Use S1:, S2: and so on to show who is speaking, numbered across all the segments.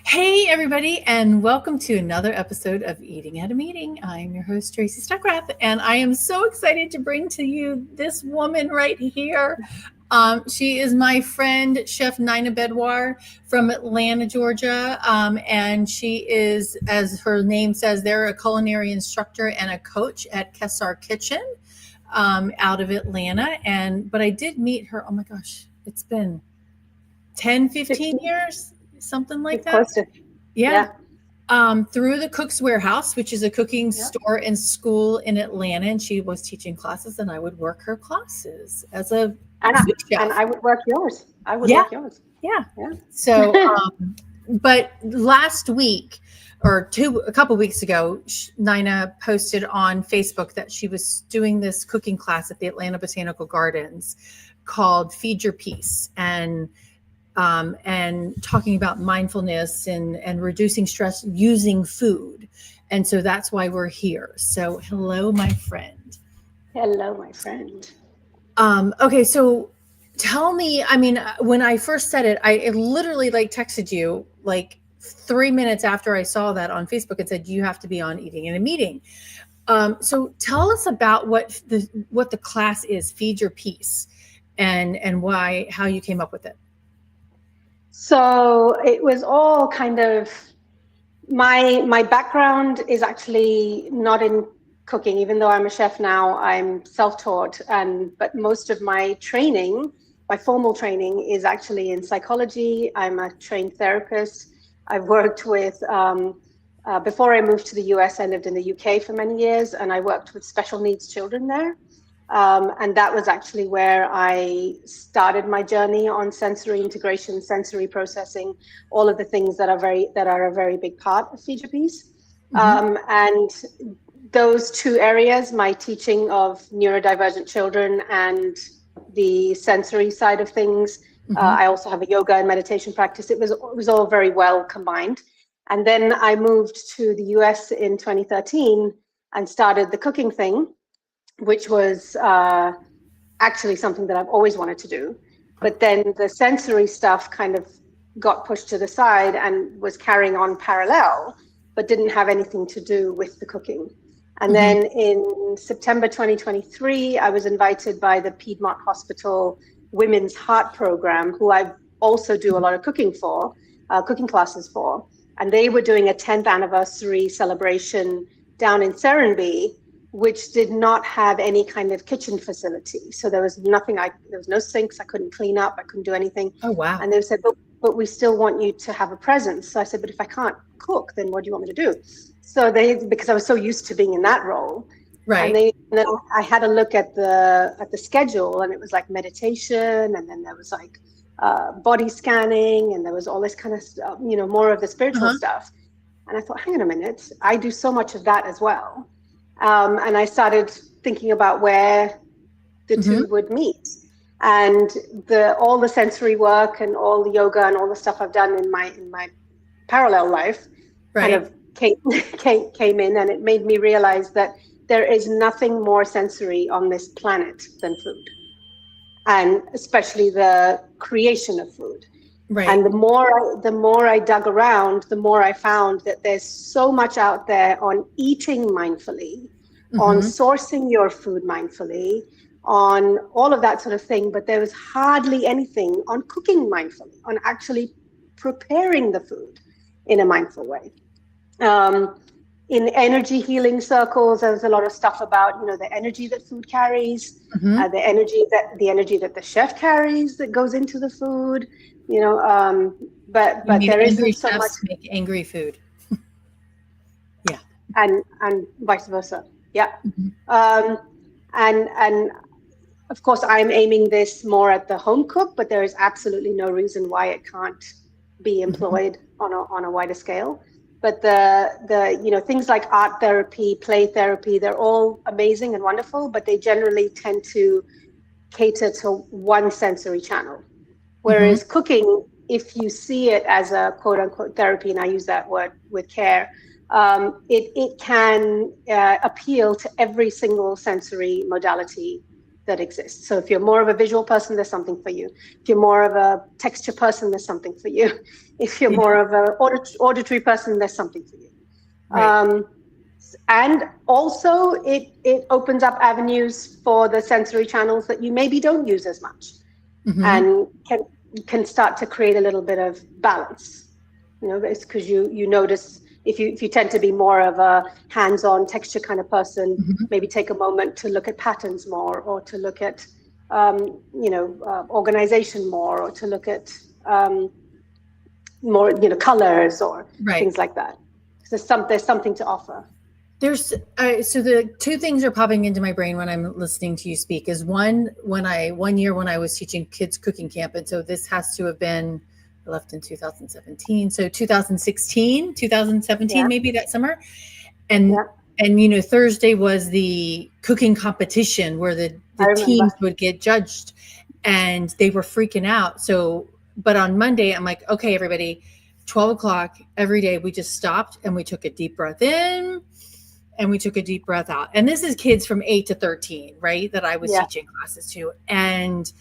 S1: Hey, everybody, and welcome to another episode of Eating at a Meeting. I'm your host, Tracy Stuckrath, and I am so excited to bring to you this woman right here. She is my friend, Chef Naina Bhedwar from Atlanta, Georgia, and she is, as her name says, they're a culinary instructor and a coach at Kessar Kitchen out of Atlanta. But I did meet her, oh my gosh, it's been 10, 15 years, something like that.
S2: Close to,
S1: Yeah. Through the Cook's Warehouse, which is a cooking store and school in Atlanta. And she was teaching classes, and I would work her classes as a sous chef.
S2: And I would work yours. I would work yours.
S1: Yeah. So, but last week or a couple weeks ago, Naina posted on Facebook that she was doing this cooking class at the Atlanta Botanical Gardens called Feed Your Peace. And talking about mindfulness and reducing stress using food. And so that's why we're here. So hello, my friend.
S2: Hello, my friend.
S1: Okay, so tell me, when I first said it, I literally texted you 3 minutes after I saw that on Facebook and said, you have to be on Eating in a Meeting. So tell us about what the class is, Feed Your Peace, and how you came up with it.
S2: So it was all kind of, my background is actually not in cooking, even though I'm a chef now. I'm self-taught, but most of my training, my formal training, is actually in psychology. I'm a trained therapist. I've worked with, before I moved to the US, I lived in the UK for many years, and I worked with special needs children there. And that was actually where I started my journey on sensory integration, sensory processing, all of the things that are a very big part of Feed Your Peace. And those two areas, my teaching of neurodivergent children and the sensory side of things. I also have a yoga and meditation practice. It was all very well combined. And then I moved to the US in 2013 and started the cooking thing, which was actually something that I've always wanted to do. But then the sensory stuff kind of got pushed to the side and was carrying on parallel, but didn't have anything to do with the cooking. And then in September 2023, I was invited by the Piedmont Hospital Women's Heart Program, who I also do a lot of cooking classes for. And they were doing a 10th anniversary celebration down in Serenbe, which did not have any kind of kitchen facility. So there was nothing, there was no sinks, I couldn't clean up, I couldn't do anything.
S1: Oh, wow.
S2: And they said, but we still want you to have a presence. So I said, but if I can't cook, then what do you want me to do? So because I was so used to being in that role.
S1: Right.
S2: And then I had a look at the schedule, and it was like meditation, and then there was like body scanning, and there was all this kind of stuff, more of the spiritual stuff. And I thought, hang on a minute, I do so much of that as well. And I started thinking about where the two would meet, and all the sensory work and all the yoga and all the stuff I've done in my parallel life kind of came in, and it made me realize that there is nothing more sensory on this planet than food, and especially the creation of food.
S1: Right.
S2: And the more I dug around, the more I found that there's so much out there on eating mindfully, on sourcing your food mindfully, on all of that sort of thing. But there was hardly anything on cooking mindfully, on actually preparing the food in a mindful way. In energy healing circles, there was a lot of stuff about, the energy that food carries, the energy that the chef carries that goes into the food. But there isn't so much.
S1: Make angry food. Yeah.
S2: And vice versa. Yeah. And of course, I'm aiming this more at the home cook, but there is absolutely no reason why it can't be employed on a wider scale. But the things like art therapy, play therapy, they're all amazing and wonderful, but they generally tend to cater to one sensory channel. Whereas cooking, if you see it as a quote unquote therapy, and I use that word with care, it can appeal to every single sensory modality that exists. So if you're more of a visual person, there's something for you. If you're more of a texture person, there's something for you. If you're more of an auditory person, there's something for you.
S1: Right.
S2: And also it opens up avenues for the sensory channels that you maybe don't use as much, and can start to create a little bit of balance. It's because you notice if you tend to be more of a hands-on texture kind of person, maybe take a moment to look at patterns more, or to look at organization more, or to look at more colors or things like that. There's something to offer.
S1: There's so the two things are popping into my brain when I'm listening to you speak is one year when I was teaching kids cooking camp, and so this has to have been, I left in 2017, so 2017 maybe, that summer, and Thursday was the cooking competition where the teams would get judged, and they were freaking out. So but on Monday I'm like, okay everybody, 12 o'clock every day we just stopped and we took a deep breath in and we took a deep breath out. And this is kids from 8 to 13, right? That I was teaching classes to. And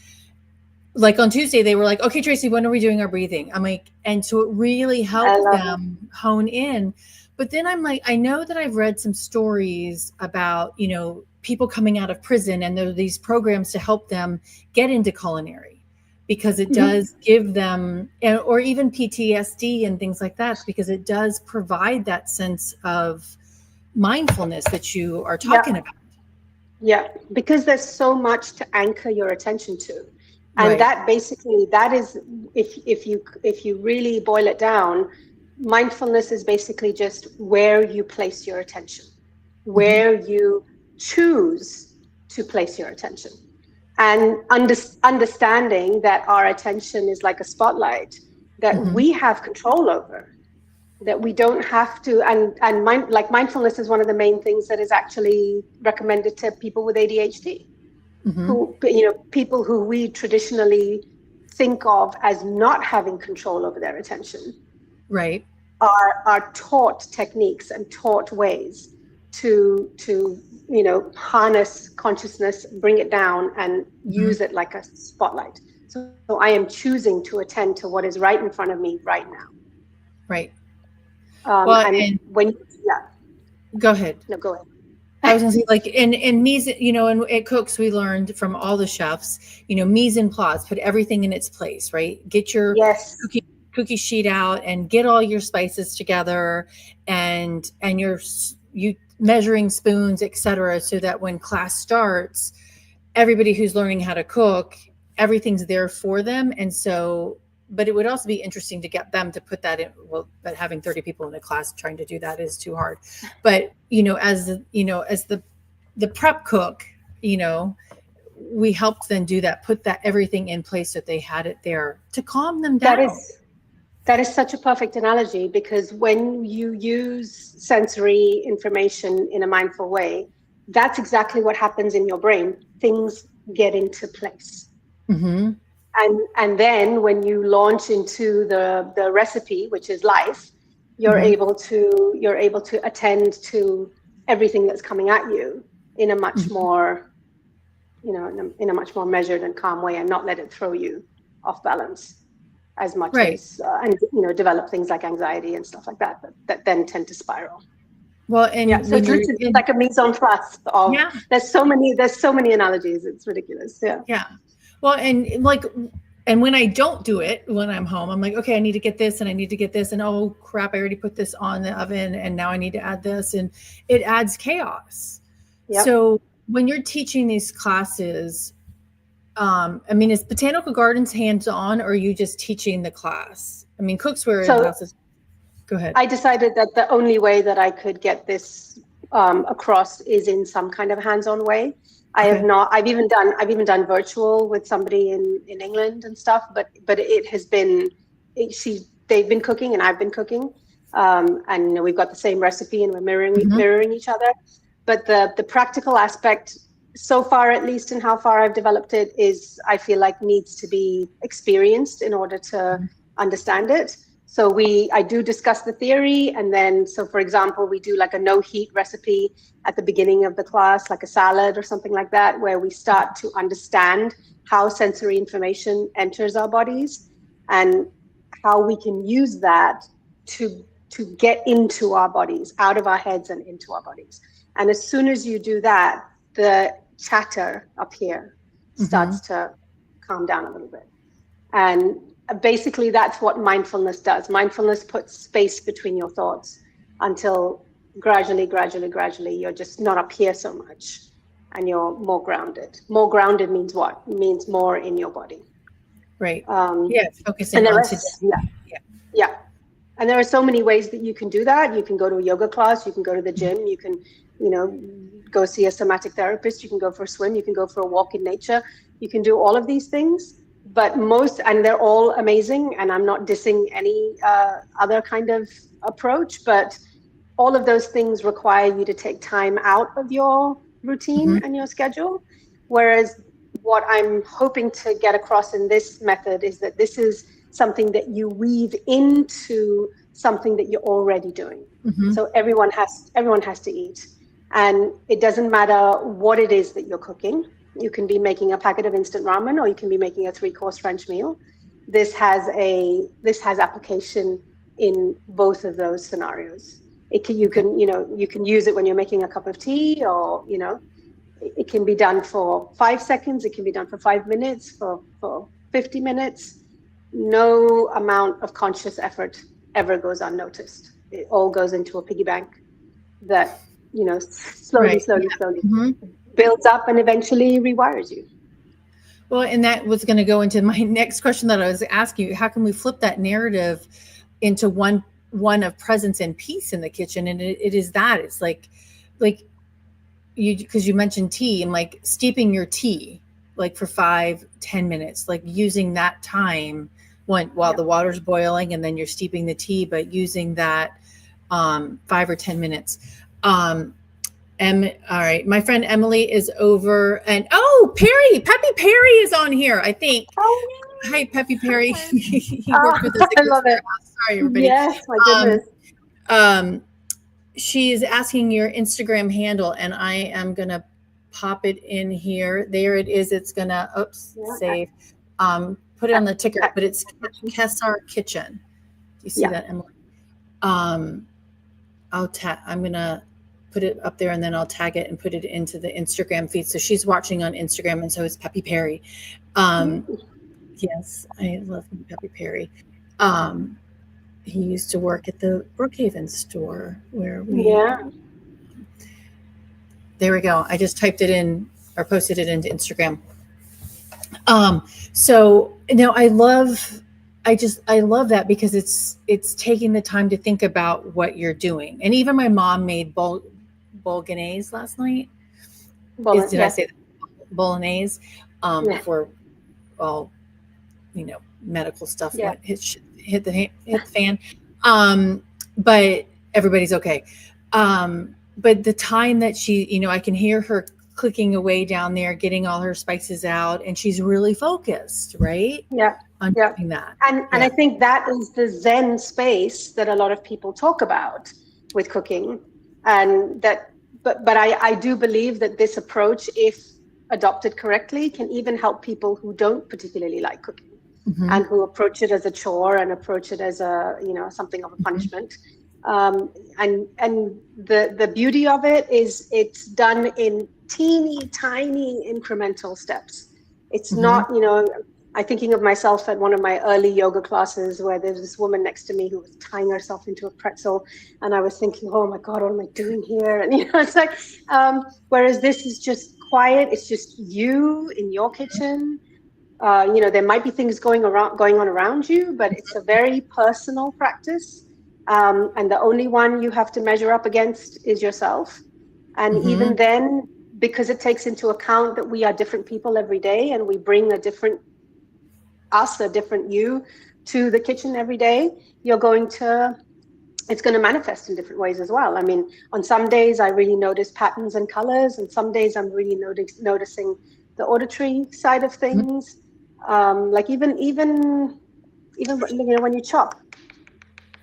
S1: like on Tuesday, they were like, okay, Tracy, when are we doing our breathing? I'm like, and so it really helped them hone in. But then I'm like, I know that I've read some stories about, people coming out of prison, and there are these programs to help them get into culinary, because it does give them, or even PTSD and things like that, because it does provide that sense of mindfulness that you are talking about.
S2: Yeah, because there's so much to anchor your attention to. And that basically, that is, if you really boil it down, mindfulness is basically just where you place your attention, where you choose to place your attention. And understanding that our attention is like a spotlight that we have control over, that we don't have to, and mindfulness is one of the main things that is actually recommended to people with ADHD, who, people who we traditionally think of as not having control over their attention, are taught techniques and taught ways to harness consciousness, bring it down, and use it like a spotlight. So I am choosing to attend to what is right in front of me right now.
S1: Right.
S2: Go ahead. No, go ahead.
S1: I was gonna say, like in mise, and at Cooks we learned from all the chefs, mise en place, put everything in its place, right? Get your cookie sheet out and get all your spices together, and you measuring spoons, etc., so that when class starts, everybody who's learning how to cook, everything's there for them. And so, but it would also be interesting to get them to put that in. Well, but having 30 people in a class trying to do that is too hard. But as the prep cook, we helped them do that, put that everything in place so that they had it there to calm them down.
S2: That is such a perfect analogy, because when you use sensory information in a mindful way, that's exactly what happens in your brain. Things get into place. And then when you launch into the recipe, which is life, you're able to attend to everything that's coming at you in a much more, in a much more measured and calm way, and not let it throw you off balance as much as, and develop things like anxiety and stuff like that then tend to spiral.
S1: Well, and
S2: so it's like a mise en place of, there's so many analogies. It's ridiculous.
S1: Yeah. Well, and when I don't do it when I'm home, I'm like, okay, I need to get this and I need to get this, and oh crap, I already put this on the oven and now I need to add this, and it adds chaos. So when you're teaching these classes, is Botanical Gardens hands-on, or are you just teaching the class? Cooksware classes. Go ahead.
S2: I decided that the only way that I could get this across is in some kind of hands-on way. I've even done virtual with somebody in England and stuff, but it has been, they've been cooking and I've been cooking, and we've got the same recipe and we're mirroring each other. But the practical aspect, so far at least, in how far I've developed it, is I feel like needs to be experienced in order to understand it. So I do discuss the theory, and then, so for example, we do like a no heat recipe at the beginning of the class, like a salad or something like that, where we start to understand how sensory information enters our bodies and how we can use that to get into our bodies, out of our heads and into our bodies. And as soon as you do that, the chatter up here starts to calm down a little bit. And basically, that's what mindfulness does. Mindfulness puts space between your thoughts until gradually, you're just not up here so much and you're more grounded. More grounded means what? It means more in your body.
S1: Right.
S2: Focusing on today. Yeah. And there are so many ways that you can do that. You can go to a yoga class, you can go to the gym, you can, go see a somatic therapist, you can go for a swim, you can go for a walk in nature. You can do all of these things, but and they're all amazing. And I'm not dissing any other kind of approach, but all of those things require you to take time out of your routine and your schedule. Whereas what I'm hoping to get across in this method is that this is something that you weave into something that you're already doing. So everyone has to eat, and it doesn't matter what it is that you're cooking. You can be making a packet of instant ramen, or you can be making a 3-course French meal. This has application in both of those scenarios. You can use it when you're making a cup of tea, or it can be done for 5 seconds. It can be done for 5 minutes, for 50 minutes. No amount of conscious effort ever goes unnoticed. It all goes into a piggy bank that, slowly builds up and eventually rewires you.
S1: Well, and that was going to go into my next question that I was asking you. How can we flip that narrative into one of presence and peace in the kitchen? And it is that. It's like you, because you mentioned tea, and like steeping your tea, like for 5-10 minutes, like using that time while the water's boiling, and then you're steeping the tea, but using that 5 or 10 minutes. All right, my friend Emily is over, and Peppy Perry is on here, I think. Hi, Peppy Perry. He worked with us.
S2: I love it.
S1: Sorry, everybody.
S2: Yes, my goodness.
S1: She's asking your Instagram handle, and I am gonna pop it in here. There it is. It's gonna save. Put it on the ticker, but it's Kessar Kitchen. Do you see that, Emily? I'm gonna put it up there, and then I'll tag it and put it into the Instagram feed. So she's watching on Instagram, and so is Peppy Perry. Yes, I love Peppy Perry. He used to work at the Brookhaven store where we. Yeah. There we go. I just typed it in or posted it into Instagram. So I love that, because it's taking the time to think about what you're doing. And even my mom made bolognese last night. Did I say that? Bolognese? For all, medical stuff. Yeah. Hit the fan. But everybody's okay. But the time that she, I can hear her clicking away down there, getting all her spices out, and she's really focused, right?
S2: Yeah.
S1: On doing that.
S2: And I think that is the Zen space that a lot of people talk about with cooking. And that, but I do believe that this approach, if adopted correctly, can even help people who don't particularly like cooking, and who approach it as a chore and approach it as a, something of a punishment. And the beauty of it is it's done in teeny tiny incremental steps. It's not, I'm thinking of myself at one of my early yoga classes where there's this woman next to me who was tying herself into a pretzel, and I was thinking, oh my God, what am I doing here? And it's like, whereas this is just quiet. It's just you in your kitchen. There might be things going on around you, but it's a very personal practice. And the only one you have to measure up against is yourself. And even then, because it takes into account that we are different people every day, and we bring a different you to the kitchen every day, it's going to manifest in different ways as well. I mean, on some days I really notice patterns and colors, and some days I'm really noticing the auditory side of things. Like even when you chop,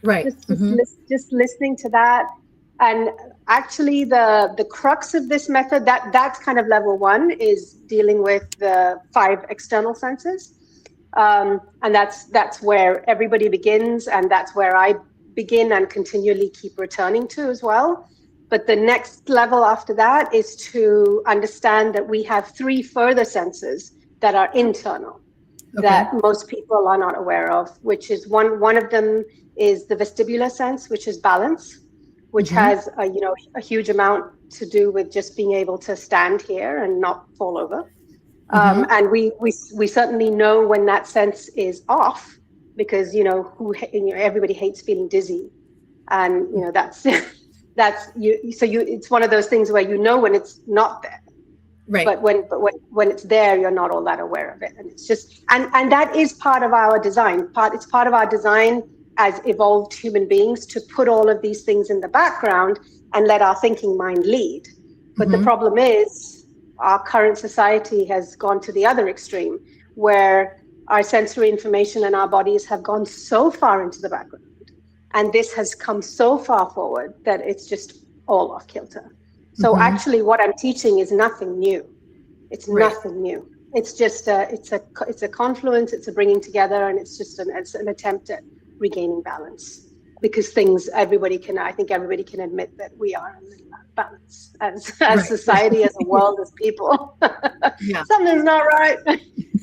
S1: Right. Mm-hmm.
S2: Just listening to that. And actually the crux of this method, that's kind of level one, is dealing with the 5 external senses. And that's where everybody begins, and that's where I begin and continually keep returning to as well. But the next level after that is to understand that we have 3 further senses that are internal, that most people are not aware of, which is one of them is the vestibular sense, which is balance, which has a huge amount to do with just being able to stand here and not fall over. And we certainly know when that sense is off, because everybody hates feeling dizzy, and that's you. So it's one of those things where when it's not there.
S1: Right.
S2: But when it's there, you're not all that aware of it, and it's just and that is part of our design. It's part of our design as evolved human beings to put all of these things in the background and let our thinking mind lead. But the problem is our current society has gone to the other extreme, where our sensory information and our bodies have gone so far into the background, and this has come so far forward that it's just all off kilter. So actually what I'm teaching is nothing new. It's nothing new. It's just it's a confluence, it's a bringing together, and it's an attempt at regaining balance, because everybody can admit that we are a little out of balance as society, as a world, as people. Something's not right.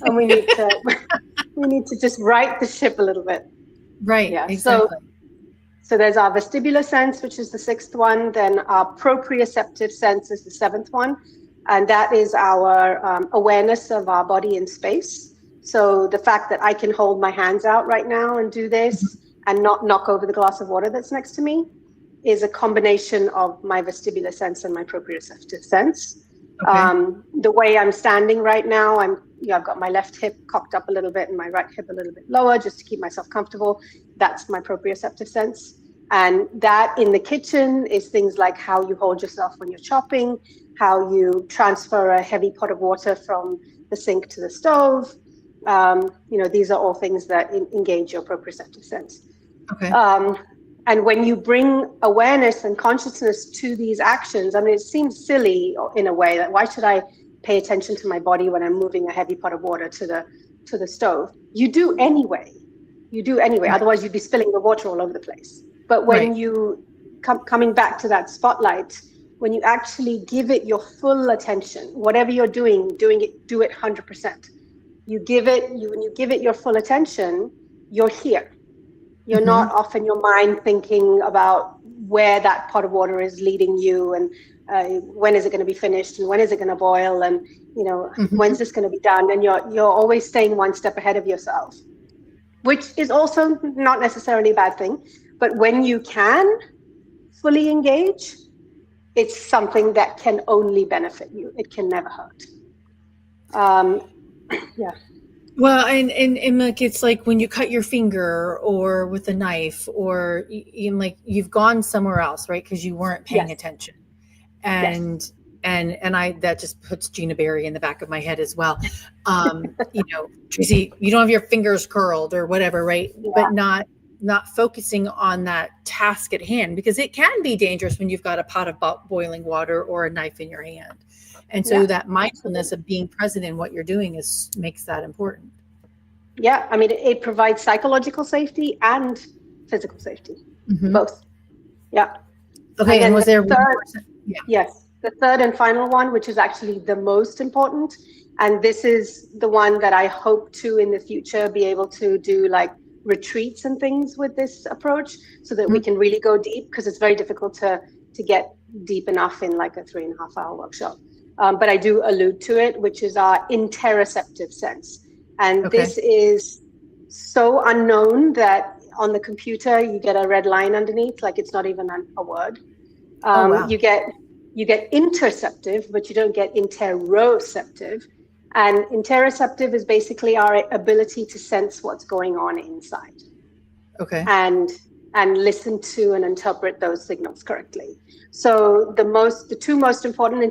S2: And we need to just right the ship a little bit.
S1: Right. Yeah. Exactly.
S2: So there's our vestibular sense, which is the 6th one. Then our proprioceptive sense is the 7th one. And that is our awareness of our body in space. So the fact that I can hold my hands out right now and do this and not knock over the glass of water that's next to me is a combination of my vestibular sense and my proprioceptive sense. The way I'm standing right now, I've got my left hip cocked up a little bit and my right hip a little bit lower, just to keep myself comfortable. That's my proprioceptive sense. And that in the kitchen is things like how you hold yourself when you're chopping, how you transfer a heavy pot of water from the sink to the stove. These are all things that engage your proprioceptive sense. And when you bring awareness and consciousness to these actions, I mean, it seems silly in a way, that why should I pay attention to my body when I'm moving a heavy pot of water to the stove? You do anyway. Otherwise you'd be spilling the water all over the place. But when you coming back to that spotlight, when you actually give it your full attention, whatever you're do it 100%. When you give it your full attention, you're here. You're not off in your mind thinking about where that pot of water is leading you, and when is it going to be finished, and when is it going to boil, and when's this going to be done? And you're always staying one step ahead of yourself, which is also not necessarily a bad thing. But when you can fully engage, it's something that can only benefit you. It can never hurt.
S1: Well, and like, it's like when you cut your finger or with a knife, or like you've gone somewhere else, right? Because you weren't paying attention. And I, that just puts Gina Berry in the back of my head as well. Tracy, you don't have your fingers curled or whatever, right? But not focusing on that task at hand, because it can be dangerous when you've got a pot of boiling water or a knife in your hand. And so that mindfulness of being present in what you're doing makes that important. Yeah.
S2: I mean, it provides psychological safety and physical safety, both. Yeah.
S1: Okay. And was there one more?
S2: Yes. The third and final one, which is actually the most important. And this is the one that I hope to in the future be able to do like retreats and things with this approach, so that we can really go deep, because it's very difficult to get deep enough in like a 3.5 hour workshop. But I do allude to it, which is our interoceptive sense. And this is so unknown that on the computer, you get a red line underneath, like it's not even a word. You get interceptive, but you don't get interoceptive. And interoceptive is basically our ability to sense what's going on inside. And listen to and interpret those signals correctly. So the two most important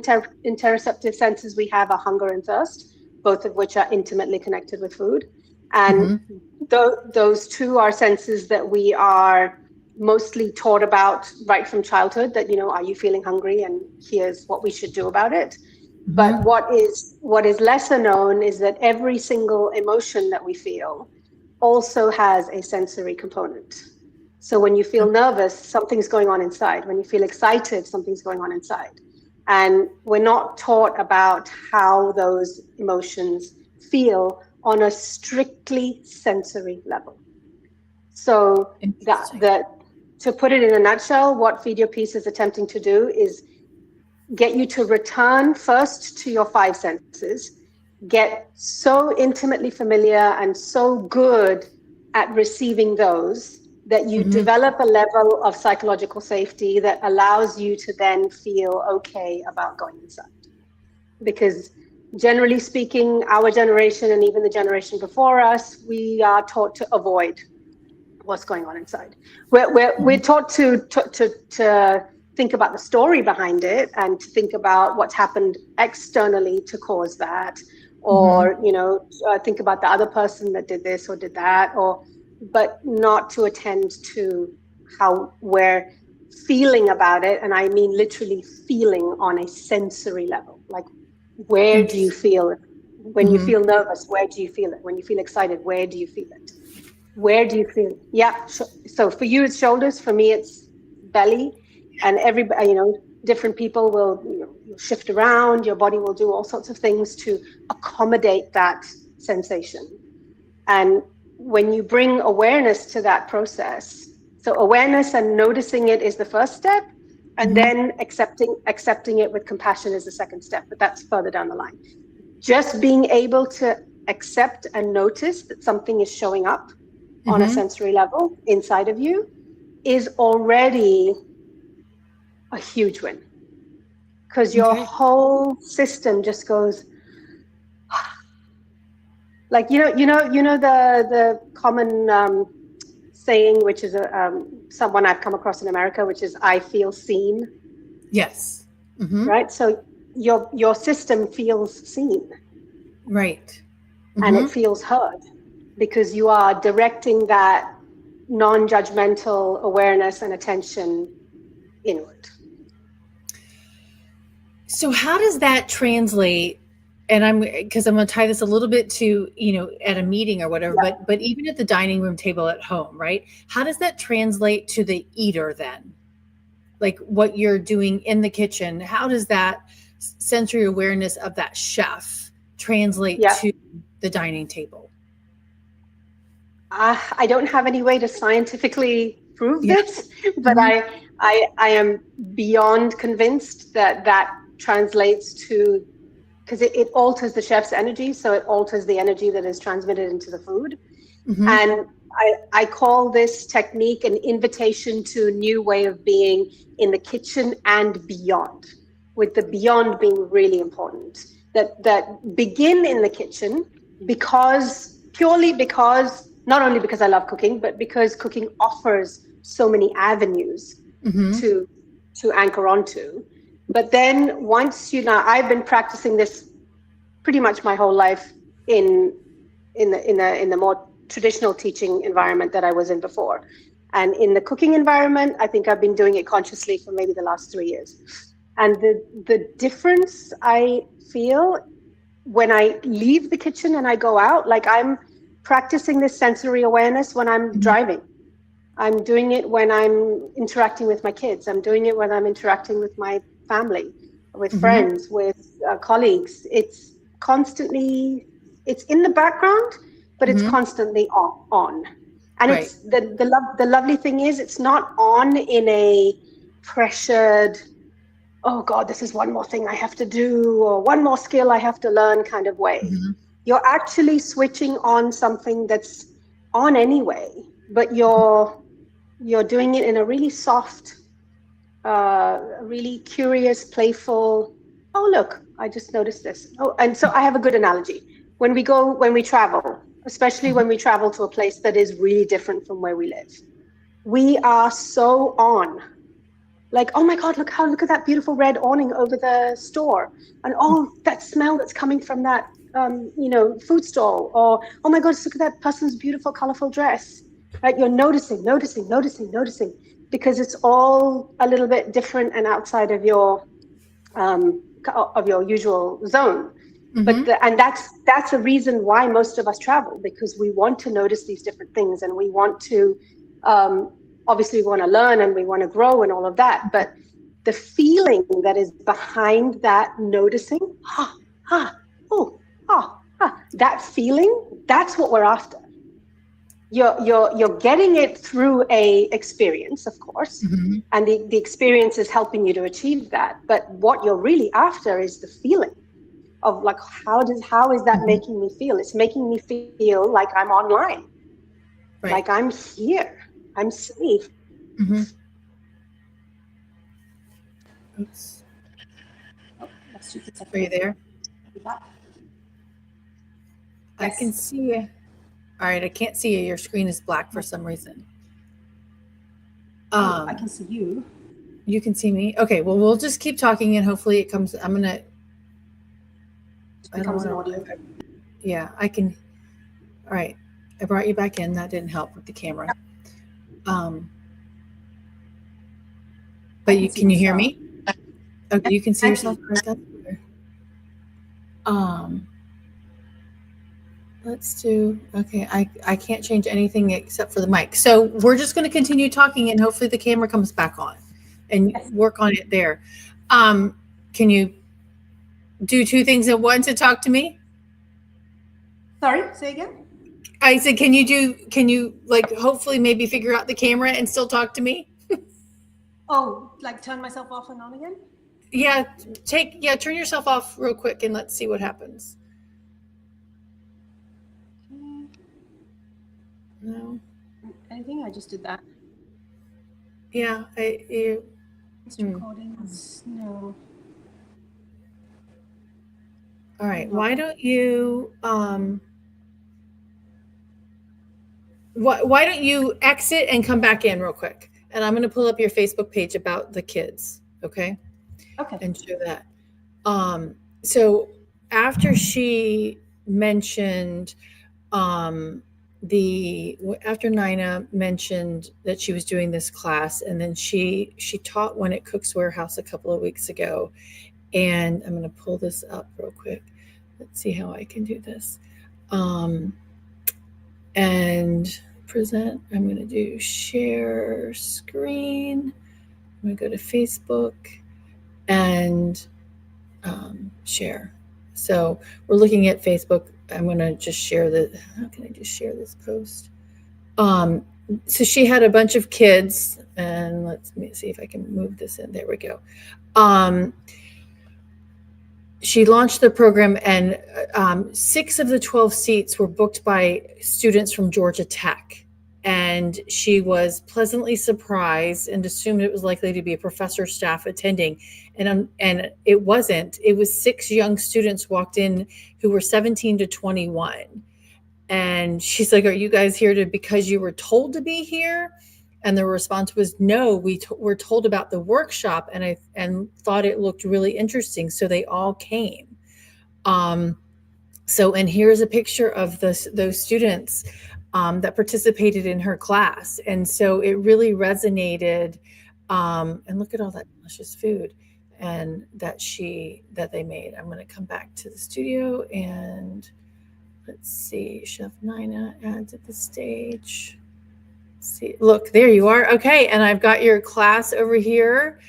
S2: interoceptive senses we have are hunger and thirst, both of which are intimately connected with food. And those two are senses that we are mostly taught about right from childhood, that, are you feeling hungry, and here's what we should do about it. But what is lesser known is that every single emotion that we feel also has a sensory component. So when you feel nervous, something's going on inside. When you feel excited, something's going on inside. And we're not taught about how those emotions feel on a strictly sensory level. So that to put it in a nutshell, what Feed Your Peace is attempting to do is get you to return first to your five senses, get so intimately familiar and so good at receiving those that you develop a level of psychological safety that allows you to then feel okay about going inside. Because generally speaking, our generation and even the generation before us, we are taught to avoid what's going on inside. We're taught to think about the story behind it, and to think about what's happened externally to cause that, or think about the other person that did this or did that, but not to attend to how we're feeling about it. And I mean literally feeling on a sensory level. Like, where do you feel it? When you feel nervous, where do you feel it? When you feel excited, where do you feel it? Where do you feel? Yeah. So for you, it's shoulders. For me, it's belly. And everybody, different people will shift around. Your body will do all sorts of things to accommodate that sensation. And when you bring awareness to that process, so awareness and noticing it is the first step, and then accepting it with compassion is the second step. But that's further down the line. Just being able to accept and notice that something is showing up on a sensory level inside of you is already a huge win, because your whole system just goes like, the common saying, which is someone I've come across in America, which is, I feel seen.
S1: Yes.
S2: Right. So your system feels seen.
S1: Right.
S2: And it feels heard, because you are directing that non-judgmental awareness and attention inward.
S1: So how does that translate? And because I'm going to tie this a little bit to, at a meeting or whatever, but even at the dining room table at home, right? How does that translate to the eater then? Like what you're doing in the kitchen, how does that sensory awareness of that chef translate to the dining table?
S2: I don't have any way to scientifically prove this, but I am beyond convinced that translates to, because it alters the chef's energy, so it alters the energy that is transmitted into the food. And I call this technique an invitation to a new way of being in the kitchen and beyond, with the beyond being really important. That begin in the kitchen, purely because, not only because I love cooking, but because cooking offers so many avenues to anchor onto. But then once I've been practicing this pretty much my whole life in the more traditional teaching environment that I was in before. And in the cooking environment, I think I've been doing it consciously for maybe the last 3 years. And the difference I feel when I leave the kitchen and I go out, like, I'm practicing this sensory awareness when I'm driving. I'm doing it when I'm interacting with my kids. I'm doing it when I'm interacting with my family, with friends, with colleagues. It's constantly, it's in the background, but it's constantly on. And it's the lovely thing is, it's not on in a pressured, oh God, this is one more thing I have to do, or one more skill I have to learn kind of way. You're actually switching on something that's on anyway, but you're doing it in a really soft, really curious, playful, oh, look, I just noticed this. Oh, and so I have a good analogy. When we travel, especially when we travel to a place that is really different from where we live, we are so on. Like, oh my God, look at that beautiful red awning over the store. And oh, that smell that's coming from that, food stall. Or, oh my God, look at that person's beautiful, colorful dress. right? You're noticing, because it's all a little bit different and outside of your usual zone.
S1: Mm-hmm.
S2: And that's a reason why most of us travel, because we want to notice these different things, and we want to, obviously we want to learn and we want to grow and all of that. But the feeling that is behind that noticing, ha, ha, oh, ha, ha, that feeling, that's what we're after. You're getting it through a experience, of course,
S1: Mm-hmm.
S2: and the experience is helping you to achieve that. But what you're really after is the feeling of like, how is that
S1: Mm-hmm.
S2: making me feel? It's making me feel like I'm online,
S1: Right.
S2: like I'm here, I'm safe.
S1: Mm-hmm. Oops.
S3: Oh, lost you for a
S1: Are you
S3: second.
S1: there?
S3: You back?
S1: I can
S3: Yes.
S1: see you. All right, I can't see you. Your screen is black for some reason.
S3: Oh, I can see you.
S1: You can see me. Okay, well, we'll just keep talking and hopefully it comes. I'm gonna.
S3: It
S1: I don't
S3: becomes an
S1: want to.
S3: audio.
S1: Yeah, I can. All right, I brought you back in. That didn't help with the camera. But can you hear me? Okay, you can see yourself. All right, that's better. Let's do. Okay, I can't change anything except for the mic. So we're just going to continue talking and hopefully the camera comes back on, and work on it there. Can you do two things at once to talk to me?
S3: Sorry, say again.
S1: I said, can you like hopefully maybe figure out the camera and still talk to me?
S3: Oh, like turn myself off and on again?
S1: Yeah, turn yourself off real quick and let's see what happens. No.
S3: Anything? I just did that.
S1: Yeah,
S3: Recordings. No.
S1: All right. Why don't you why don't you exit and come back in real quick? And I'm going to pull up your Facebook page about the kids, okay?
S3: Okay.
S1: And show that. So after she mentioned after Naina mentioned that she was doing this class, and then she taught one at Cook's Warehouse a couple of weeks ago, and I'm going to pull this up real quick. Let's see how I can do this. And present. I'm going to do share screen. I'm going to go to Facebook and share. So we're looking at Facebook. I'm going to just share the. How can I just share this post? So she had a bunch of kids, and let me see if I can move this in. There we go. She launched the program, and 6 of the 12 seats were booked by students from Georgia Tech. And she was pleasantly surprised and assumed it was likely to be a professor staff attending. And it wasn't. It was 6 young students walked in who were 17 to 21. And she's like, are you guys here because you were told to be here? And the response was, no, were told about the workshop and thought it looked really interesting. So they all came. And here's a picture of those students that participated in her class. And so it really resonated. And look at all that delicious food and that they made. I'm going to come back to the studio and let's see, Chef Naina adds at the stage. See, look, there you are. Okay, and I've got your class over here,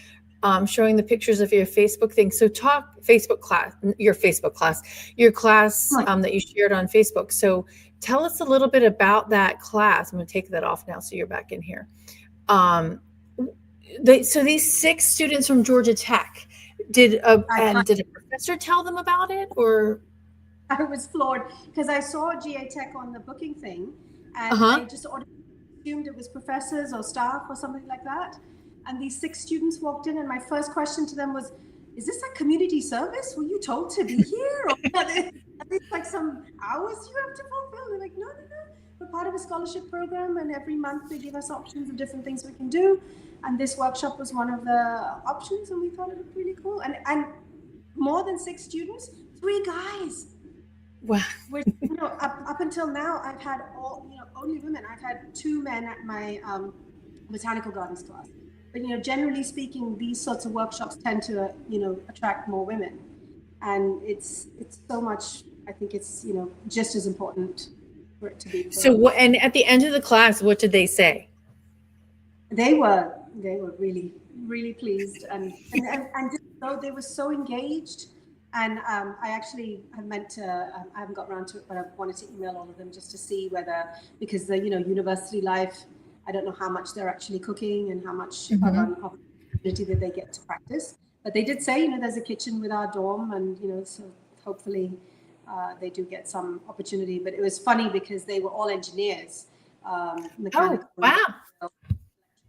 S1: showing the pictures of your Facebook thing. So your class that you shared on Facebook. So tell us a little bit about that class. I'm going to take that off now, so you're back in here. So these 6 students from Georgia Tech, did a professor tell them about it, or?
S3: I was floored because I saw GA Tech on the booking thing, and I just assumed it was professors or staff or something like that. And these 6 students walked in, and my first question to them was, is this a community service? Were you told to be here? Or are there like some hours you have to fulfill? They're like, no. We're part of a scholarship program, and every month they give us options of different things we can do. And this workshop was one of the options, and we thought it looked really cool. And more than 6 students, 3 guys.
S1: Wow.
S3: Which, up until now, I've had only women. I've had 2 men at my botanical gardens class. But, generally speaking, these sorts of workshops tend to, attract more women. And it's so much, I think it's, just as important for it to be for
S1: So
S3: us.
S1: what, and at the end of the class, what did they say?
S3: They were really, really pleased. And just so they were so engaged. And I actually have meant to, I haven't got around to it, but I wanted to email all of them just to see whether, because the, university life, I don't know how much they're actually cooking and how much of an opportunity that they get to practice. But they did say, there's a kitchen with our dorm, and, so hopefully they do get some opportunity. But it was funny because they were all engineers, mechanical.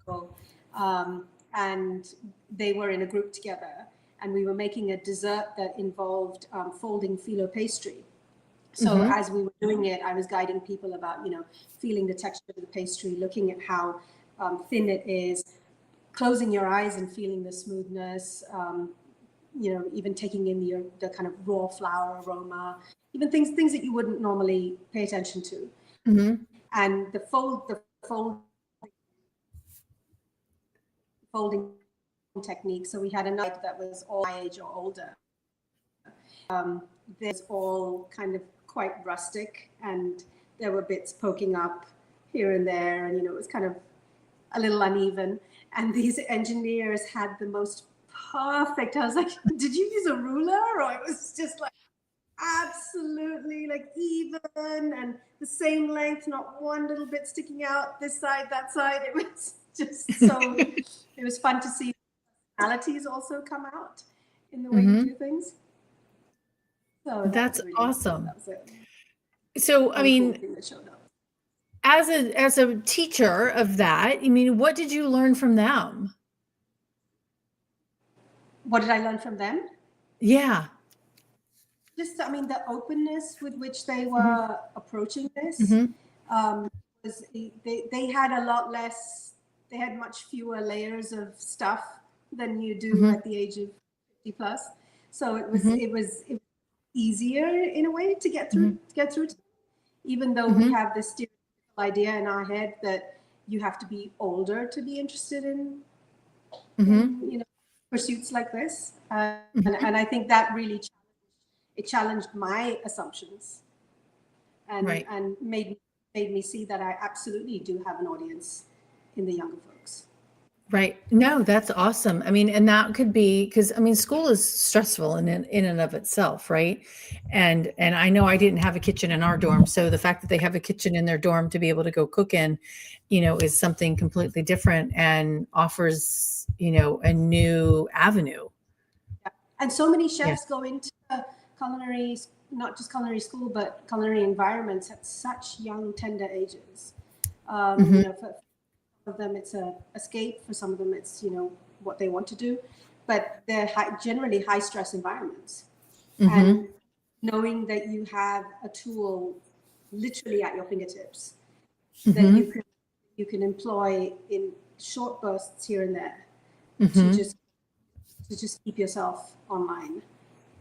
S1: Oh, wow.
S3: And they were in a group together, and we were making a dessert that involved folding phyllo pastry. So as we were doing it, I was guiding people about, feeling the texture of the pastry, looking at how thin it is, closing your eyes and feeling the smoothness, even taking in the kind of raw flour aroma, even things that you wouldn't normally pay attention to. And the folding technique. So we had a night that was all my age or older. There's all kind of quite rustic, and there were bits poking up here and there, and it was kind of a little uneven. And these engineers had the most perfect. I was like, did you use a ruler? Or it was just like absolutely like even and the same length, not one little bit sticking out this side, that side. It was just so. It was fun to see personalities also come out in the way you do things. So
S1: that's
S3: really
S1: awesome.
S3: That was it.
S1: So, I mean,
S3: cool that showed up.
S1: As a teacher of that, I mean, what did you learn from them?
S3: What did I learn from them?
S1: Yeah.
S3: Just, I mean, the openness with which they were approaching this was they had a lot less. They had much fewer layers of stuff than you do at the age of 50 plus. So it was easier in a way to get through to, even though we have this stereotypical idea in our head that you have to be older to be interested in pursuits like this. And I think that really challenged my assumptions and made me see that I absolutely do have an audience in the younger folks.
S1: Right. No, that's awesome. I mean, and that could be because I mean, school is stressful in and of itself, right? And I know I didn't have a kitchen in our dorm, so the fact that they have a kitchen in their dorm to be able to go cook in, is something completely different and offers, a new avenue.
S3: Yeah. And so many chefs go into culinary, not just culinary school, but culinary environments at such young, tender ages. For of them it's a escape, for some of them it's what they want to do, but they're generally high stress environments. And knowing that you have a tool literally at your fingertips that you can employ in short bursts here and there to just keep yourself online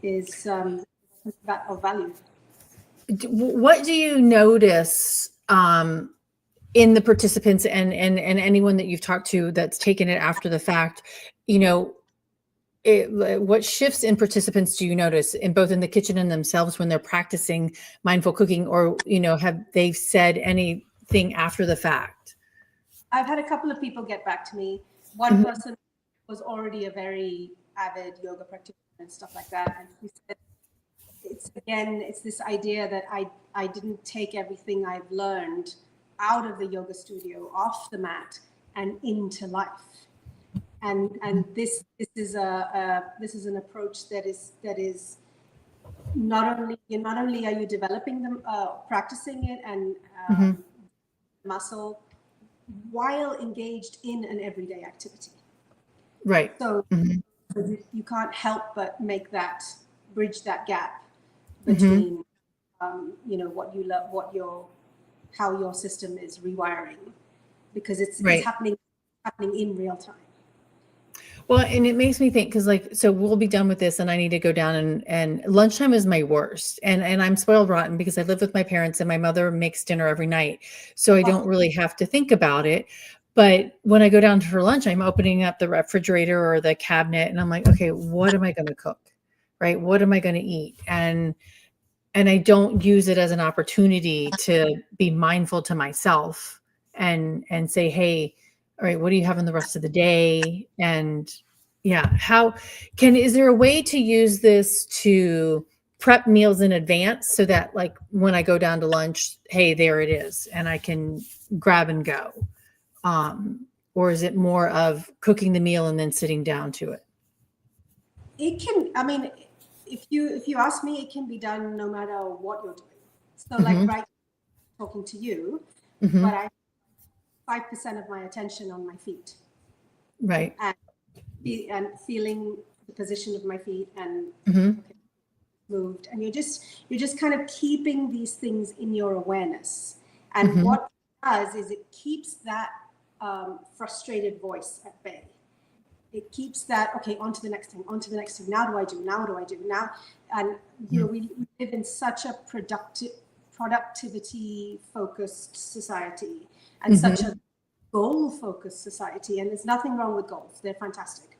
S3: is of value.
S1: What do you notice in the participants and anyone that you've talked to that's taken it after the fact, what shifts in participants do you notice in both in the kitchen and themselves when they're practicing mindful cooking, or, have they said anything after the fact?
S3: I've had a couple of people get back to me. One person was already a very avid yoga practitioner and stuff like that. And he said, it's this idea that I didn't take everything I've learned out of the yoga studio, off the mat, and into life. And this is an approach that is not only are you developing them, practicing it and muscle while engaged in an everyday activity.
S1: Right.
S3: So you can't help but bridge that gap between what you love, how your system is rewiring, because it's happening in real time.
S1: Well, and it makes me think because, like, so we'll be done with this, and I need to go down and lunchtime is my worst, and I'm spoiled rotten because I live with my parents, and my mother makes dinner every night, so I don't really have to think about it. But when I go down for lunch, I'm opening up the refrigerator or the cabinet, and I'm like, okay, what am I going to cook? Right? What am I going to eat? And I don't use it as an opportunity to be mindful to myself and say, hey, all right, what do you have in the rest of the day? And yeah, is there a way to use this to prep meals in advance so that, like, when I go down to lunch, hey, there it is, and I can grab and go? Or is it more of cooking the meal and then sitting down to it?
S3: It can, I mean, if you ask me, it can be done no matter what you're doing. So like right talking to you, but I 5% of my attention on my feet.
S1: Right.
S3: And feeling the position of my feet and okay, moved. And you're just kind of keeping these things in your awareness. And what it does is it keeps that frustrated voice at bay. It keeps that, okay, on to the next thing, on to the next thing. Now what do I do now? And you know, we live in such a productivity focused society and such a goal focused society. And there's nothing wrong with goals. They're fantastic.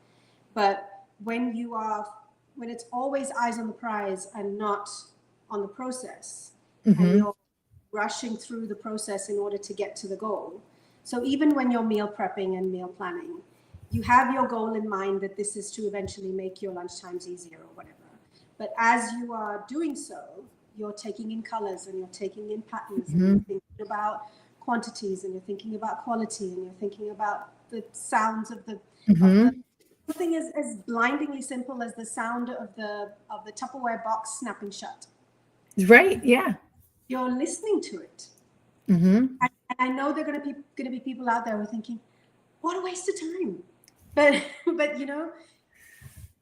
S3: But when it's always eyes on the prize and not on the process, and you're rushing through the process in order to get to the goal. So even when you're meal prepping and meal planning, you have your goal in mind that this is to eventually make your lunchtimes easier or whatever. But as you are doing so, you're taking in colors and you're taking in patterns and you're thinking about quantities and you're thinking about quality and you're thinking about the sounds of the something as blindingly simple as the sound of the Tupperware box snapping shut.
S1: Right. Yeah.
S3: You're listening to it. And I know there are going to be people out there who are thinking, what a waste of time. But you know,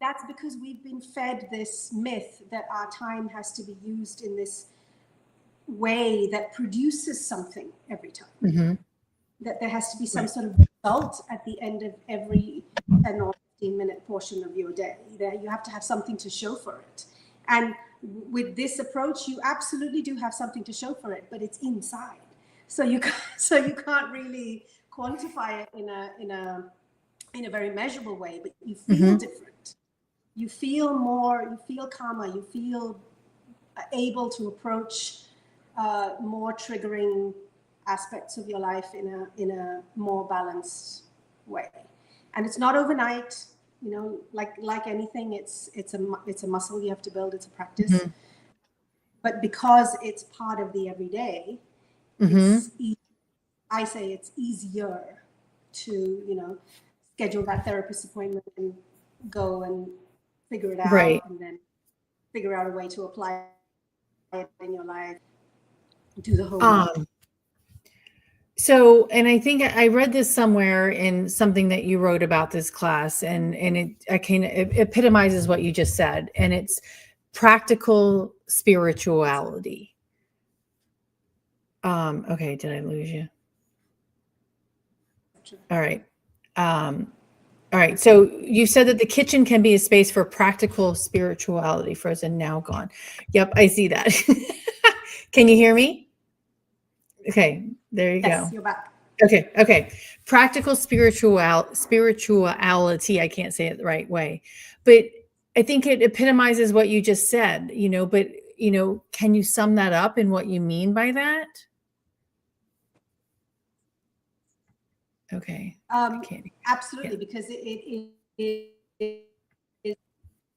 S3: that's because we've been fed this myth that our time has to be used in this way that produces something every time. That there has to be some sort of result at the end of every 10 or 15-minute portion of your day. That you have to have something to show for it. And with this approach, you absolutely do have something to show for it, but it's inside. So you can't really quantify it in a very measurable way, but you feel different. You feel more, you feel calmer, you feel able to approach more triggering aspects of your life in a more balanced way. And it's not overnight, you know, like anything, it's a muscle you have to build, it's a practice. But because it's part of the everyday, I say it's easier to, you know, schedule that therapist appointment and go and figure it out and then figure out a way to apply it in your life, do the homework.
S1: So, and I think I read this somewhere in something that you wrote about this class, and it epitomizes what you just said, and it's practical spirituality. Okay, did I lose you? All right. All right. So you said that the kitchen can be a space for practical spirituality. Frozen, now gone. Yep, I see that. Can you hear me? Okay, there you go.
S3: You're back.
S1: Okay. Practical spirituality. I can't say it the right way, but I think it epitomizes what you just said, you know, but, you know, can you sum that up in what you mean by that? Okay.
S3: Absolutely, because it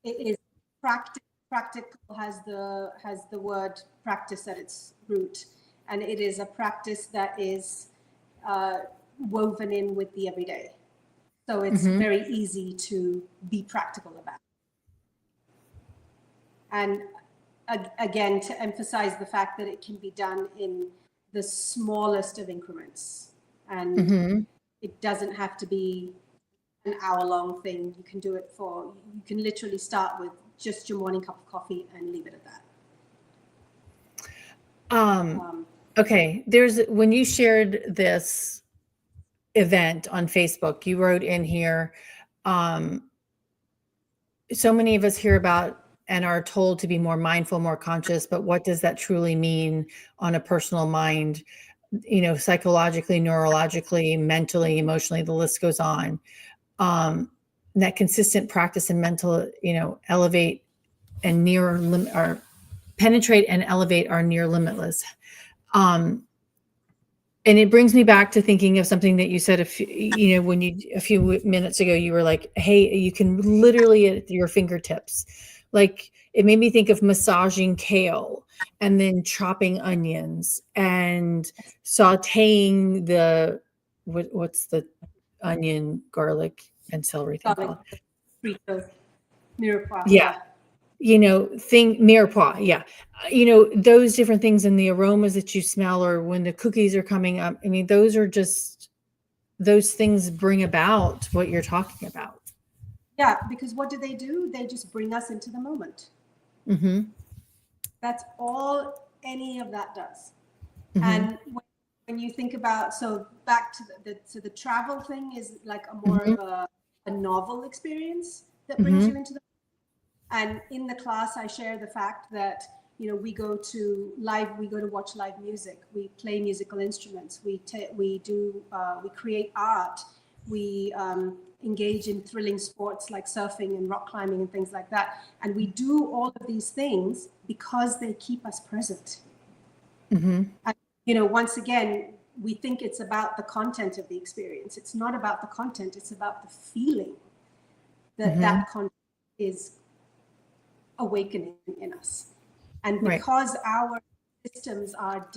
S3: is practical has the word practice at its root, and it is a practice that is woven in with the everyday. So it's very easy to be practical about. And again, to emphasize the fact that it can be done in the smallest of increments, and it doesn't have to be an hour-long thing. You can do it you can literally start with just your morning cup of coffee and leave it at that.
S1: Okay, when you shared this event on Facebook, you wrote in here, so many of us hear about and are told to be more mindful, more conscious, but what does that truly mean on a personal mind, psychologically, neurologically, mentally, emotionally, the list goes on. That consistent practice and mental, elevate and or penetrate and elevate are near limitless. And it brings me back to thinking of something that you said a few minutes ago. You were like, "Hey, you can literally at your fingertips." Like it made me think of massaging kale and then chopping onions and sautéing what's the onion, garlic, and celery thing called?
S3: Mirepoix.
S1: Yeah. Mirepoix. Yeah. Those different things and the aromas that you smell, or when the cookies are coming up. I mean, those things bring about what you're talking about.
S3: Yeah. Because what do? They just bring us into the moment.
S1: Mm-hmm.
S3: That's all any of that does.
S1: Mm-hmm.
S3: And when you think about, so back to the travel thing is like a more of a novel experience that brings you into the. And in the class, I share the fact that, we go to watch live music. We play musical instruments. We create art. We engage in thrilling sports like surfing and rock climbing and things like that. And we do all of these things because they keep us present.
S1: Mm-hmm.
S3: And, once again, we think it's about the content of the experience. It's not about the content. It's about the feeling that that content is awakening in us. And because our systems our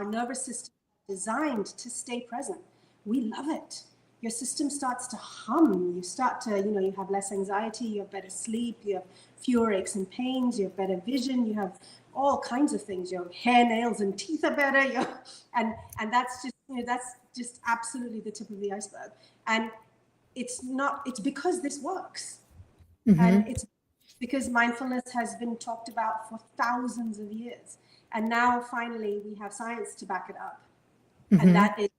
S3: nervous system are designed to stay present, we love it. Your system starts to hum. You start to, you have less anxiety, you have better sleep, you have fewer aches and pains, you have better vision, you have all kinds of things. Your hair, nails, and teeth are better. And that's just absolutely the tip of the iceberg. And it's because this works. And it's because mindfulness has been talked about for thousands of years. And now finally we have science to back it up. And that is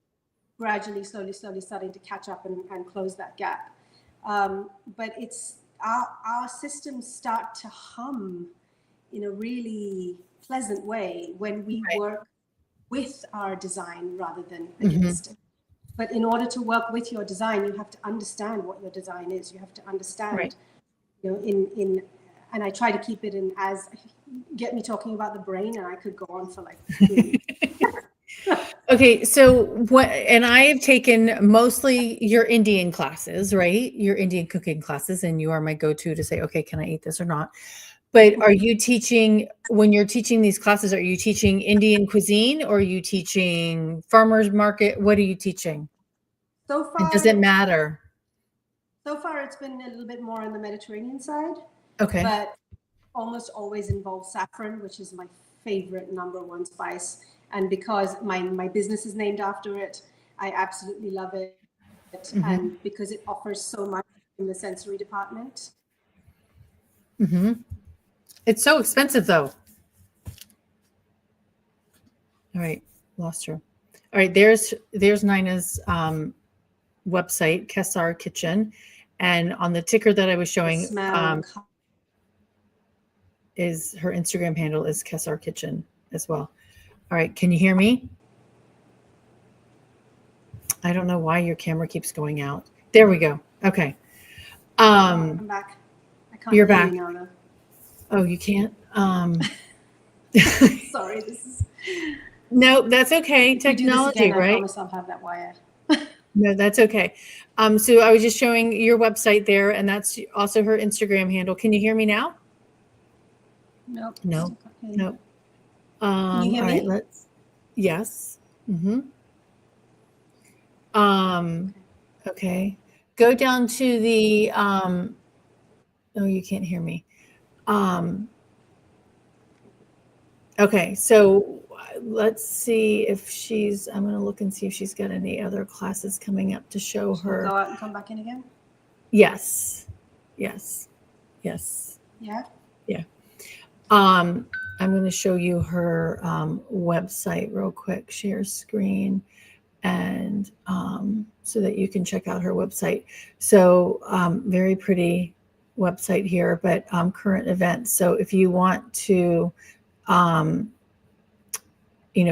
S3: gradually, slowly starting to catch up and close that gap. But it's our systems start to hum in a really pleasant way when we work with our design rather than against it. But in order to work with your design, you have to understand what your design is. You have to understand, and I try to keep it in as, get me talking about the brain and I could go on for like 3
S1: Okay, so and I have taken mostly your Indian classes, right? Your Indian cooking classes, and you are my go-to to say, okay, can I eat this or not? But are you teaching, when you're teaching these classes, are you teaching Indian cuisine or are you teaching farmers market? What are you teaching?
S3: So far,
S1: and does it matter?
S3: So far, it's been a little bit more on the Mediterranean side.
S1: Okay.
S3: But almost always involves saffron, which is my favorite #1 spice. And because my business is named after it, I absolutely love it. And because it offers so much in the sensory department.
S1: It's so expensive though. All right, lost her. All right, there's Naina's website, Kesar Kitchen, and on the ticker that I was showing is her Instagram handle is Kesar Kitchen as well. All right, can you hear me? I don't know why your camera keeps going out. There we go. Okay.
S3: I'm back. I can't
S1: You're
S3: hear
S1: back.
S3: you now, though.
S1: Oh, you can't?
S3: Sorry, this is.
S1: No, that's okay.
S3: If
S1: Technology,
S3: we do this again,
S1: right?
S3: I promise I'll have that wire.
S1: No, that's okay. So I was just showing your website there, and that's also her Instagram handle. Can you hear me now?
S3: Nope.
S1: No. Nope.
S3: Can you hear me?
S1: All right, yes. Okay. Go down to the, oh, you can't hear me. Okay, so let's see if I'm going to look and see if she's got any other classes coming up to show her.
S3: Go out and come back in again?
S1: Yes.
S3: Yeah?
S1: Yeah. I'm going to show you her website real quick, share screen. and so that you can check out her website. So very pretty website here, but current events. So if you want to,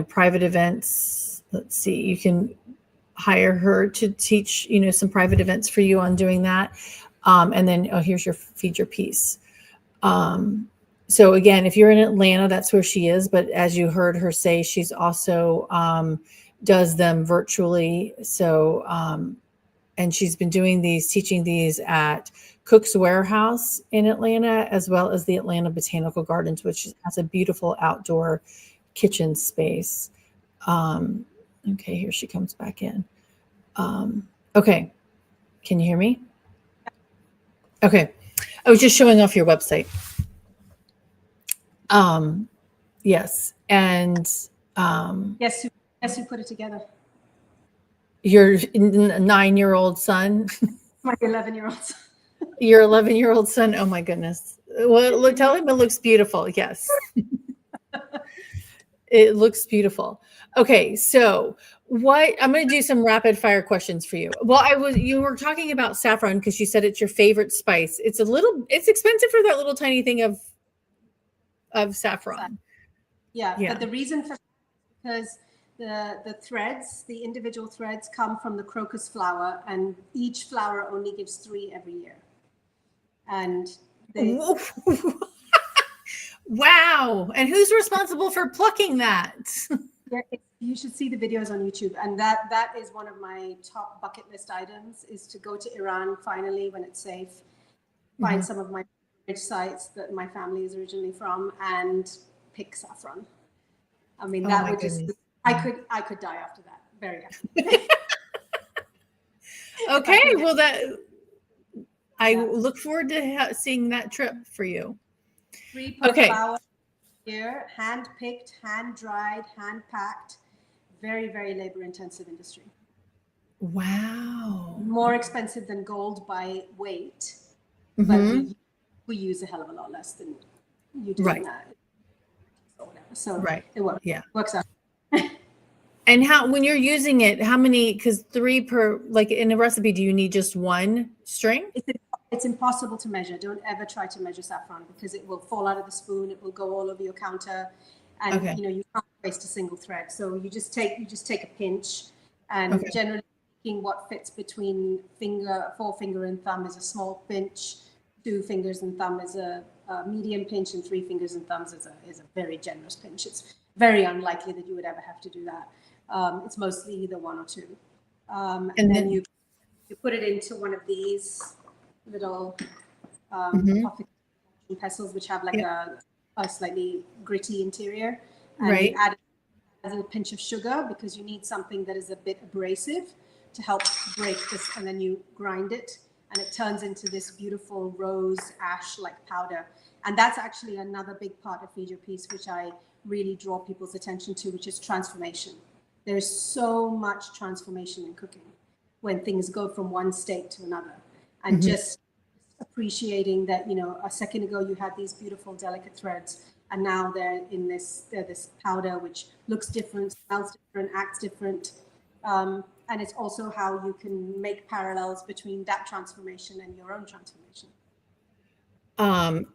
S1: private events, let's see, you can hire her to teach, some private events for you on doing that. And then, here's your feed your piece. So again, if you're in Atlanta, that's where she is. But as you heard her say, she's also does them virtually. So, and she's been teaching these at Cook's Warehouse in Atlanta, as well as the Atlanta Botanical Gardens, which has a beautiful outdoor kitchen space. Okay, here she comes back in. Okay, can you hear me? Okay, I was just showing off your website. Yes, and
S3: yes, you put it together.
S1: Your 9-year-old son.
S3: My 11-year-old son.
S1: Your 11-year-old son. Oh my goodness. Well, look, tell him it looks beautiful. Yes. It looks beautiful. Okay, so I'm going to do some rapid fire questions for you. Well, you were talking about saffron because you said it's your favorite spice. It's expensive for that little tiny thing of saffron.
S3: Yeah. But the reason for because the individual threads come from the crocus flower, and each flower only gives 3 every year. And
S1: wow. And who's responsible for plucking that?
S3: You should see the videos on YouTube. And that is one of my top bucket list items, is to go to Iran finally when it's safe, find some of my rich sites that my family is originally from, and pick saffron. I mean, that would just, I could die after that. Very happy.
S1: Okay. Well, I look forward to seeing that trip for you.
S3: 3 per flower here, hand picked, hand dried, hand packed. Very, very labor intensive industry.
S1: Wow.
S3: More expensive than gold by weight, but we use a hell of a lot less than you do.
S1: Right.
S3: So
S1: right.
S3: It works.
S1: Yeah.
S3: Works out.
S1: And when you're using it, how many, because 3 per, like in a recipe, do you need just 1 string?
S3: It's impossible to measure. Don't ever try to measure saffron, because it will fall out of the spoon. It will go all over your counter, and you can't waste a single thread. So you just take a pinch, and generally speaking, what fits between forefinger and thumb is a small pinch. 2 fingers and thumb is a medium pinch, and 3 fingers and thumbs is a very generous pinch. It's very unlikely that you would ever have to do that. It's mostly either 1 or 2. And then you put it into one of these little coffee pestles, which have like a slightly gritty interior. And you add a little pinch of sugar, because you need something that is a bit abrasive to help break this. And then you grind it, and it turns into this beautiful rose ash-like powder. And that's actually another big part of Feed Your Piece, which I really draw people's attention to, which is transformation. There's so much transformation in cooking when things go from one state to another. And just appreciating that, a second ago you had these beautiful, delicate threads, and now they're this powder, which looks different, smells different, acts different. And it's also how you can make parallels between that transformation and your own transformation.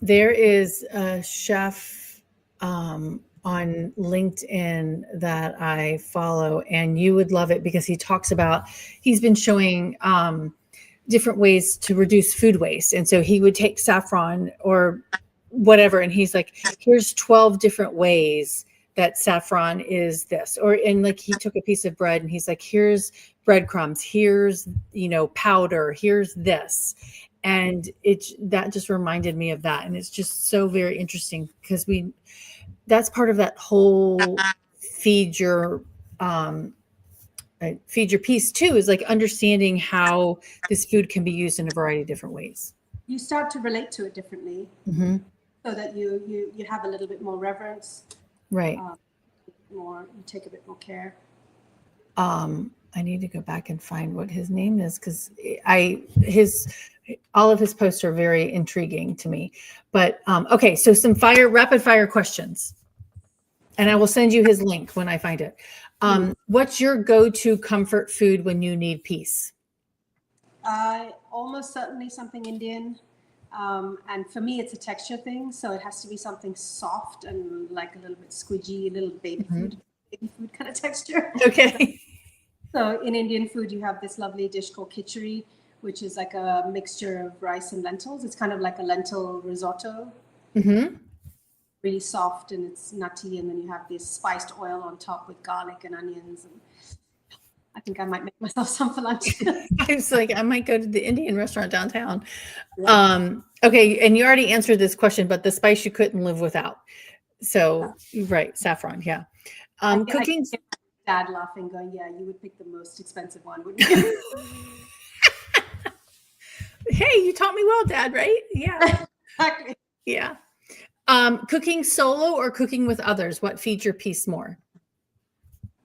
S1: There is a chef on LinkedIn that I follow, and you would love it, because he's been showing different ways to reduce food waste. And so he would take saffron or whatever, and he's like, here's 12 different ways that saffron is this. And like, he took a piece of bread and he's like, here's breadcrumbs, here's, powder, here's this. And that just reminded me of that. And it's just so very interesting, because that's part of that whole feed your piece too, is like understanding how this food can be used in a variety of different ways.
S3: You start to relate to it differently, so that you have a little bit more reverence.
S1: Right.
S3: You take a bit more care.
S1: I need to go back and find what his name is, because all of his posts are very intriguing to me. But okay, so some rapid fire questions, and I will send you his link when I find it. What's your go-to comfort food when you need peace?
S3: Almost certainly something Indian. And for me, it's a texture thing. So it has to be something soft and like a little bit squidgy, a little baby food kind of texture.
S1: Okay.
S3: So in Indian food, you have this lovely dish called khichdi, which is like a mixture of rice and lentils. It's kind of like a lentil risotto. Really soft and it's nutty. And then you have this spiced oil on top with garlic and onions. And I think I might make myself some for lunch.
S1: I was like, I might go to the Indian restaurant downtown. Yeah. Okay. And you already answered this question, but the spice you couldn't live without. So, right. Saffron. Yeah. Cooking.
S3: Dad laughing, going, yeah, you would pick the most expensive one, wouldn't you?
S1: Hey, you taught me well, Dad, right? Yeah.
S3: Exactly.
S1: Yeah. Cooking solo or cooking with others, what feeds your peace more?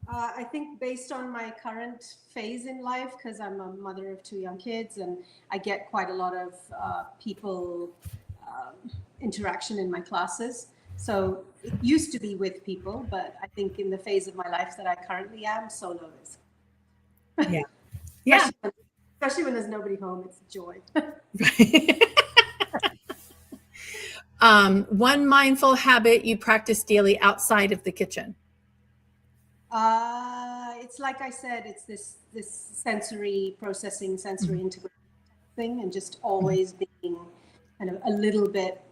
S3: I think based on my current phase in life, because I'm a mother of 2 young kids and I get quite a lot of people interaction in my classes. So it used to be with people, but I think in the phase of my life that I currently am, solo is.
S1: Yeah. Yeah.
S3: Especially when there's nobody home, it's a joy.
S1: One mindful habit you practice daily outside of the kitchen.
S3: It's like I said, it's this sensory processing, sensory integration thing, and just always being kind of a little bit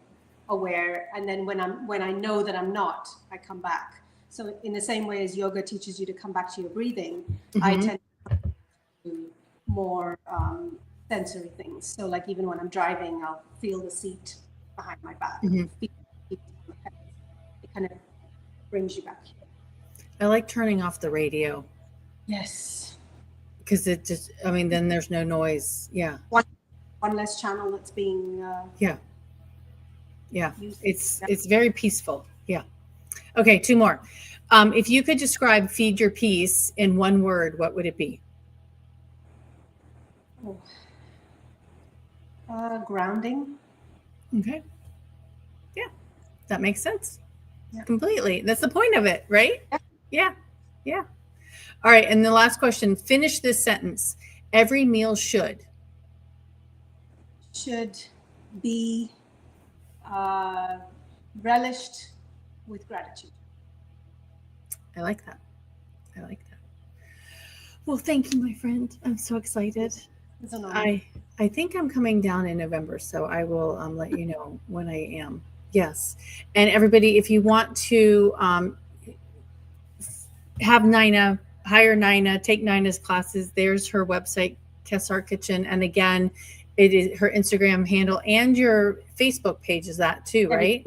S3: aware. And then when I know that I'm not, I come back. So in the same way as yoga teaches you to come back to your breathing, I tend to do more sensory things. So like even when I'm driving, I'll feel the seat behind my back. It kind of brings you back.
S1: I like turning off the radio.
S3: Yes.
S1: Because it just, I mean, then there's no noise. Yeah.
S3: One less channel that's being
S1: yeah. It's very peaceful. Yeah. Okay, 2 more. If you could describe feed your peace in 1 word, what would it be?
S3: Grounding.
S1: Okay. Yeah, that makes sense. Yeah. Completely. That's the point of it, right? Yeah. Yeah. All right. And the last question, finish this sentence. Every meal should
S3: be relished with gratitude.
S1: I like that. I like that. Well, thank you, my friend. I'm so excited.
S3: It's an honor.
S1: I think I'm coming down in November, so I will let you know when I am. Yes. And everybody, if you want to have Naina, hire Naina, take Naina's classes, there's her website, Kessar Kitchen. And again, it is her Instagram handle and your Facebook page is that too, right?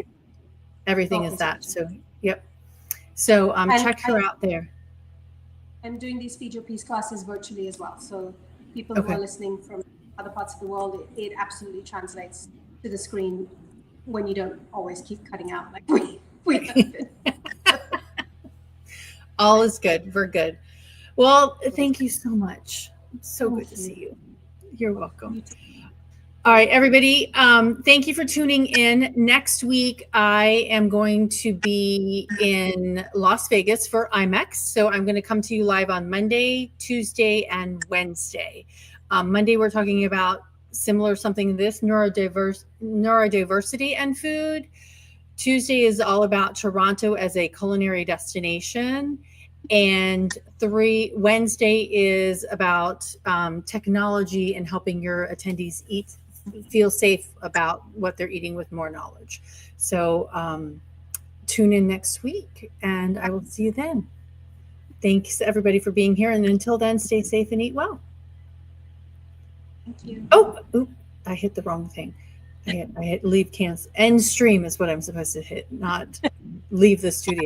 S1: Everything is that. So, yep. So check her out there.
S3: I'm doing these Feed Your Peace classes virtually as well. So people who are listening from other parts of the world, it absolutely translates to the screen when you don't always keep cutting out like we have been.
S1: All is good. We're good. Well, thank you so much. It's so good to see you. You're welcome. All right, everybody. Thank you for tuning in. Next week, I am going to be in Las Vegas for IMEX. So I'm going to come to you live on Monday, Tuesday, and Wednesday. Monday, we're talking about similar something to this, neurodiversity and food. Tuesday is all about Toronto as a culinary destination. And Wednesday is about technology and helping your attendees feel safe about what they're eating with more knowledge. So tune in next week and I will see you then. Thanks everybody for being here. And until then, stay safe and eat well.
S3: Thank you.
S1: Oh, I hit the wrong thing. I hit leave cancel. End stream is what I'm supposed to hit, not leave the studio.